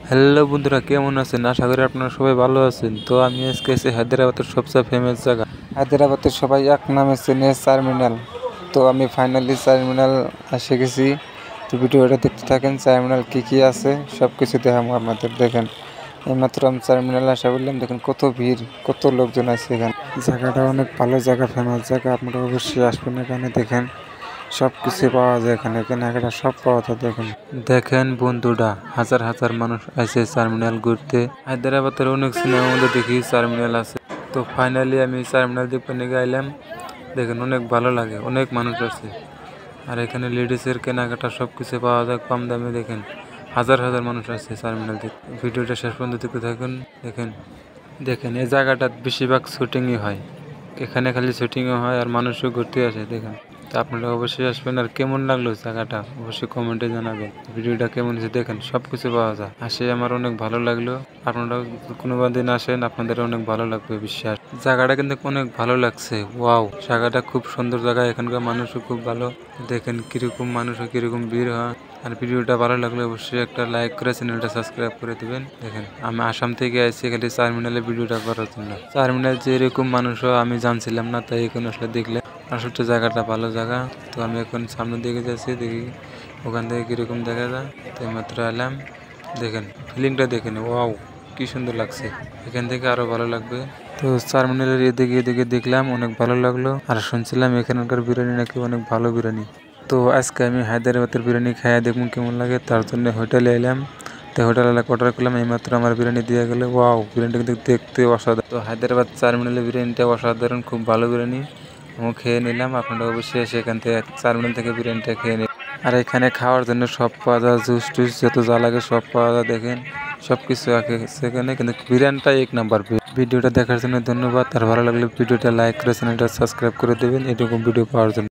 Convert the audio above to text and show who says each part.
Speaker 1: Hello বন্ধুরা, কেমন আছেন? আশা করি আপনারা সবাই ভালো আছেন। তো আমি আজকে এসে হায়দ্রাবাদের সবচেয়ে ফেমাস জায়গা, হায়দ্রাবাদের সবাই এক নামে চেনে চারমিনার। তো আমি ফাইনালি চারমিনার এসে গেছি। তো ভিডিওটা দেখতে থাকেন, চারমিনার কী আছে সব কিছু দেখাবো আপনাদের। দেখেন, এইমাত্র আমি চারমিনার আসা বললাম, দেখেন কত ভিড়, কত লোকজন আছে এখানে। জায়গাটা অনেক ভালো জায়গা, ফেমাস জায়গা, আপনারা অবশ্যই আসবেন এখানে। দেখেন সব কিছু পাওয়া যায় এখানে, কেনাকাটা সব পাওয়া যায়। দেখেন বন্ধুরা, হাজার হাজার মানুষ আছে চারমিনার ঘুরতে। হায়দ্রাবাদের অনেক সিনেমার মধ্যে দেখি চারমিনার আছে। তো ফাইনালি আমি চারমিনার দেখতে নিয়ে গেলাম। দেখেন অনেক ভালো লাগে, অনেক মানুষ আছে। আর এখানে লেডিসের কেনাকাটা সব কিছু পাওয়া যায় কম দামে। দেখেন হাজার হাজার মানুষ আছে চারমিনার দেখতে। ভিডিওটা শেষ পর্যন্ত দেখতে থাকুন। দেখেন দেখেন এই জায়গাটা বেশিরভাগ শুটিংই হয়, এখানে খালি শুটিংও হয় আর মানুষও ঘুরতে আসে। দেখেন, তো আপনারা অবশ্যই আসবেন। আর কেমন লাগলো জায়গাটা অবশ্যই কমেন্টে জানাবেন। ভিডিওটা কেমন হয়েছে দেখেন, সব কিছু পাওয়া যায়। আসে আমার অনেক ভালো লাগলো। আপনারাও কোনো দিন আসেন, আপনাদের অনেক ভালো লাগবে বিশ্বাস। জায়গাটা কিন্তু অনেক ভালো লাগছে। ওয়াও, জায়গাটা খুব সুন্দর জায়গা, এখানকার মানুষও খুব ভালো। দেখেন কিরকম মানুষ ও কিরকম ভিড় হয়। আর ভিডিওটা ভালো লাগলে অবশ্যই একটা লাইক করে চ্যানেলটা সাবস্ক্রাইব করে দেবেন। দেখেন আমি আসাম থেকে আসছি খালি চারমিনারে ভিডিওটা করার জন্য। চারমিনার যে এরকম মানুষও আমি জানছিলাম না, তাই এখানে আসলে দেখলে আসলে জায়গাটা ভালো জায়গা। তো আমি এখন সামনের দিকে যাচ্ছি, দেখি ওখান থেকে কীরকম দেখা যায়। তো মাত্র এলাম, দেখেন ফিলিংটা দেখেন। ওয়াও, কি সুন্দর লাগছে, এখান থেকে আরও ভালো লাগবে। তো চারমিনারের এদিকে দেখলাম, অনেক ভালো লাগলো। আর শুনছিলাম এখানকার বিরিয়ানি নাকি অনেক ভালো বিরিয়ানি। তো আজকে আমি হায়দ্রাবাদের বিরিয়ানি খাইয়া দেখুন কেমন লাগে, তার জন্য হোটেলে এলাম। তো হোটেলে অর্ডার করলাম, এইমাত্র আমার বিরিয়ানি দিয়ে গেলে। ওয়াও, বিরিয়ানিটা কিন্তু দেখতে অসাধারণ। তো হায়দ্রাবাদ চারমিনারের বিরিয়ানিটা অসাধারণ, খুব ভালো বিরিয়ানি। আমি খেয়ে নিলাম। আপনারা অবশ্যই সেখান থেকে চারমিনার থেকে বিরিয়ানিটা খেয়ে নিন। আর এখানে খাওয়ার জন্য সব পাওয়া যায়, জুস টুস যত যা লাগে সব পাওয়া যায়। দেখেন সব কিছু আছে সেখানে, কিন্তু বিরিয়ানিটা এক নাম্বার। ভিডিওটা দেখার জন্য ধন্যবাদ। আর ভালো লাগলে ভিডিওটা লাইক করে চ্যানেলটা সাবস্ক্রাইব করে দেবেন এরকম ভিডিও পাওয়ার জন্য।